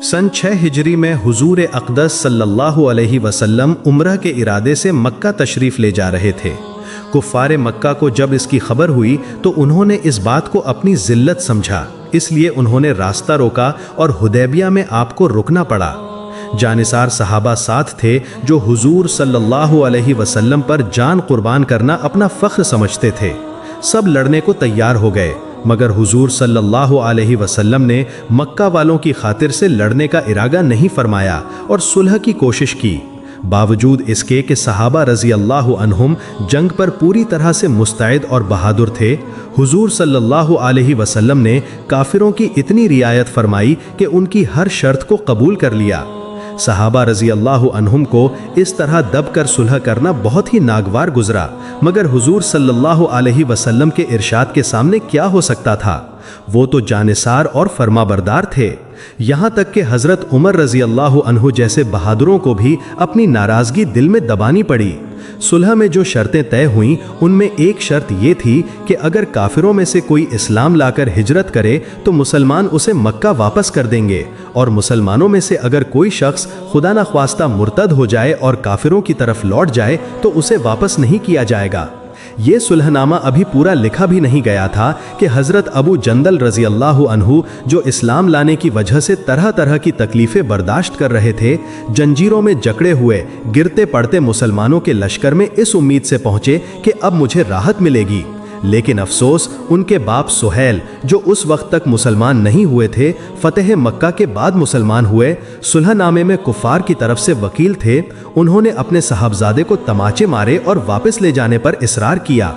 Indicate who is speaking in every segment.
Speaker 1: सन 6 हिजरी में हुजूर अक़दस सल्लल्लाहु अलैहि वसल्लम उम्रह के इरादे से मक्का तशरीफ़ ले जा रहे थे। कुफ़ार मक्का को जब इसकी खबर हुई तो उन्होंने इस बात को अपनी ज़िल्लत समझा, इसलिए उन्होंने रास्ता रोका और हुदैबिया में आपको रुकना पड़ा। जानिसार सहाबा साथ थे जो हुजूर सल्लल्लाहु अलैहि वसल्लम पर जान कुर्बान करना अपना फ़ख्र समझते थे। सब लड़ने को तैयार हो गए, मगर हुजूर सल्लल्लाहु अलैहि वसल्लम ने मक्का वालों की खातिर से लड़ने का इरादा नहीं फरमाया और सुलह की कोशिश की। बावजूद इसके कि सहाबा रज़ी अल्लाहु अन्हुम जंग पर पूरी तरह से मुस्तैद और बहादुर थे, हुजूर सल्लल्लाहु अलैहि वसल्लम ने काफिरों की इतनी रियायत फरमाई कि उनकी हर शर्त को कबूल कर लिया। सहाबा रज़ी अल्लाहु अन्हुम को इस तरह दब कर सुलह करना बहुत ही नागवार गुजरा, मगर हुजूर सल्लल्लाहु अलैहि वसल्लम के इरशाद के सामने क्या हो सकता था। वो तो जानिसार और फरमाबरदार थे। यहाँ तक कि हज़रत उमर रज़ी अल्लाहु अन्हु जैसे बहादुरों को भी अपनी नाराज़गी दिल में दबानी पड़ी। सुलह में जो शर्तें तय हुईं उनमें एक शर्त ये थी कि अगर काफिरों में से कोई इस्लाम लाकर हिजरत करे तो मुसलमान उसे मक्का वापस कर देंगे, और मुसलमानों में से अगर कोई शख्स खुदा न ख्वास्ता मुर्तद हो जाए और काफिरों की तरफ लौट जाए तो उसे वापस नहीं किया जाएगा। ये सुलहनामा अभी पूरा लिखा भी नहीं गया था कि हज़रत अबू जंदल रज़ी अल्लाहु अन्हु, जो इस्लाम लाने की वजह से तरह तरह की तकलीफ़ें बर्दाश्त कर रहे थे, जंजीरों में जकड़े हुए गिरते पड़ते मुसलमानों के लश्कर में इस उम्मीद से पहुँचे कि अब मुझे राहत मिलेगी। लेकिन अफसोस, उनके बाप सुहैल, जो उस वक्त तक मुसलमान नहीं हुए थे, फतेह मक्का के बाद मुसलमान हुए, सुलहनामे में कुफार की तरफ से वकील थे। उन्होंने अपने साहबजादे को तमाचे मारे और वापस ले जाने पर इसरार किया।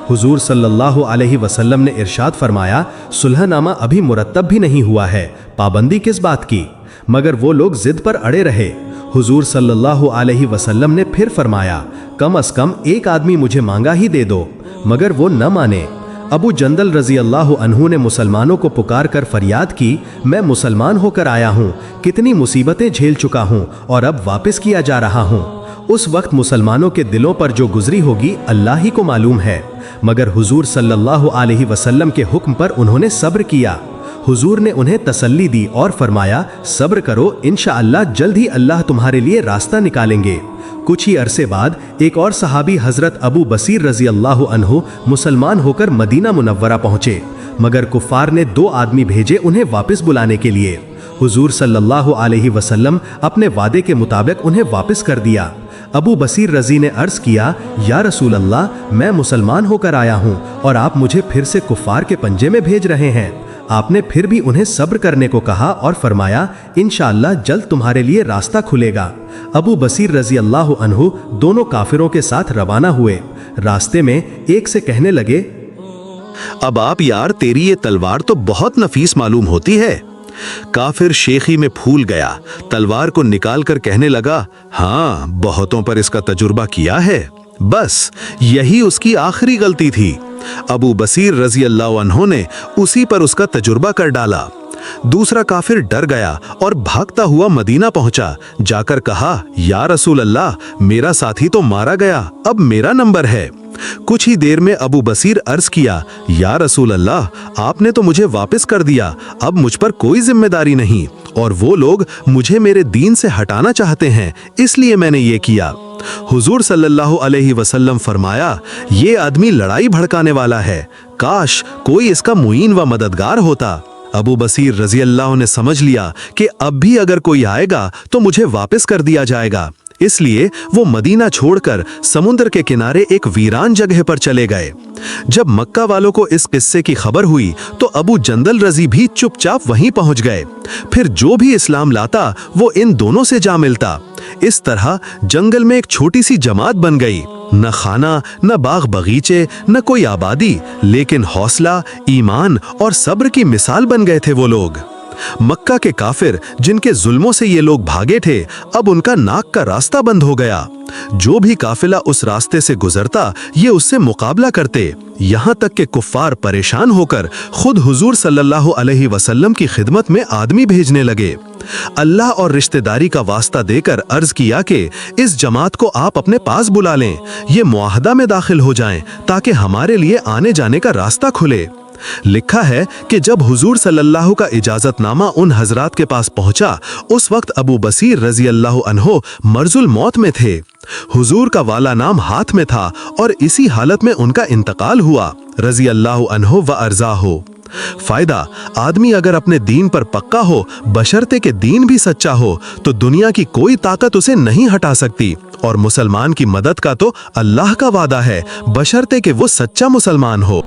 Speaker 1: हुजूर सल्लल्लाहु अलैहि वसल्लम ने इरशाद फरमाया, सुलहनामा अभी मुरतब भी नहीं हुआ है, पाबंदी किस बात की? मगर वो लोग जिद पर अड़े रहे। हुजूर सल्लल्लाहु अलैहि वसल्लम ने फिर फरमाया, कम अज कम एक आदमी मुझे मांगा ही दे दो, मगर वो न माने। अबू जंदल रज़ी अल्लाहु अन्हु ने मुसलमानों को पुकार कर फरियाद की, मैं मुसलमान होकर आया हूँ, कितनी मुसीबतें झेल चुका हूँ और अब वापस किया जा रहा हूँ। उस वक्त मुसलमानों के दिलों पर जो गुजरी होगी अल्लाह ही को मालूम है, मगर हुजूर सल्लल्लाहु अलैहि वसल्लम के हुक्म पर उन्होंने सब्र किया। हुजूर ने उन्हें तसल्ली दी और फरमाया, सब्र करो, इंशाअल्लाह जल्द ही अल्लाह तुम्हारे लिए रास्ता निकालेंगे। कुछ ही अरसे बाद एक और सहाबी हज़रत अबू बसीर रज़ी अल्लाहु अन्हु मुसलमान होकर मदीना मुनव्वरा पहुँचे, मगर कुफ़ार ने 2 आदमी भेजे उन्हें वापस बुलाने के लिए। हुजूर सल्लल्लाहु अलैहि वसल्लम अपने वादे के मुताबिक उन्हें वापस कर दिया। अबू बसीर रज़ी ने अर्ज़ किया, या रसूल अल्लाह, मैं मुसलमान होकर आया हूँ और आप मुझे फिर से कुफ़ार के पंजे में भेज रहे हैं। आपने फिर भी उन्हें सब्र करने को कहा और फरमाया, इंशाअल्लाह जल्द तुम्हारे लिए रास्ता खुलेगा। अबू बसीर रज़ी अल्लाहु अन्हु दोनों काफिरों के साथ रवाना हुए। रास्ते में एक से कहने लगे,
Speaker 2: अब आप यार, तेरी ये तलवार तो बहुत नफीस मालूम होती है। काफिर शेखी में फूल गया, तलवार को निकाल कर कहने लगा, हाँ, बहुतों पर इसका तजुर्बा किया है, बस यही उसकी आखिरी गलती थी। अबू बसीर रज़ी अल्लाहु अन्हु ने उसी पर उसका तजुर्बा कर डाला। दूसरा काफिर डर गया और भागता हुआ मदीना पहुंचा। जाकर कहा, या रसूल अल्लाह, मेरा साथी तो मारा गया, अब मेरा नंबर है। कुछ ही देर में अबू बसीर अर्ज किया, या रसूल अल्लाह, आपने तो मुझे वापस कर दिया, अब मुझ पर कोई जिम्मेदारी नहीं, और वो लोग मुझे मेरे दीन से हटाना चाहते हैं, इसलिए मैंने ये किया। हुजूर सल्लल्लाहु अलैहि वसल्लम फरमाया, ये आदमी लड़ाई भड़काने वाला है, काश कोई इसका मुईन व मददगार होता। अबू बसीर रज़ी अल्लाह ने समझ लिया कि अब भी अगर कोई आएगा तो मुझे वापस कर दिया जाएगा, इसलिए वो मदीना छोड़कर समुद्र के किनारे एक वीरान जगह पर चले गए। जब मक्का वालों को इस किस्से की खबर हुई तो अबू जंदल रज़ी भी चुपचाप वहीं पहुंच गए। फिर जो भी इस्लाम लाता वो इन दोनों से जा मिलता। इस तरह जंगल में एक छोटी सी जमात बन गई। न खाना, न बाग बगीचे, न कोई आबादी, लेकिन हौसला, ईमान और सब्र की मिसाल बन गए थे वो लोग। मक्का के काफिर जिनके जुल्मों से ये लोग भागे थे, अब उनका नाक का रास्ता बंद हो गया। जो भी काफिला उस रास्ते से गुजरता ये उससे मुकाबला करते। यहाँ तक कि कुफ्फार परेशान होकर खुद हुजूर सल्लल्लाहु अलैहि वसल्लम की खिदमत में आदमी भेजने लगे। अल्लाह और रिश्तेदारी का वास्ता देकर अर्ज किया कि इस जमात को आप अपने पास बुला लें, ये मुआहदा में दाखिल हो जाएं ताकि हमारे लिए आने जाने का रास्ता खुले। लिखा है कि जब हुजूर सल्लल्लाहु का इजाजतनामा उन हजरात के पास पहुंचा, उस वक्त अबू बसीर रजी अल्लाह अन्हो मर्जुल मौत में थे। हुजूर का वाला नाम हाथ में था और इसी हालत में उनका इंतकाल हुआ, रजी अल्लाह अन्हो व अर्जा हो। फायदा, आदमी अगर अपने दीन पर पक्का हो, बशर्ते के दीन भी सच्चा हो, तो दुनिया की कोई ताकत उसे नहीं हटा सकती। और मुसलमान की मदद का तो अल्लाह का वादा है, बशर्ते के वो सच्चा मुसलमान हो।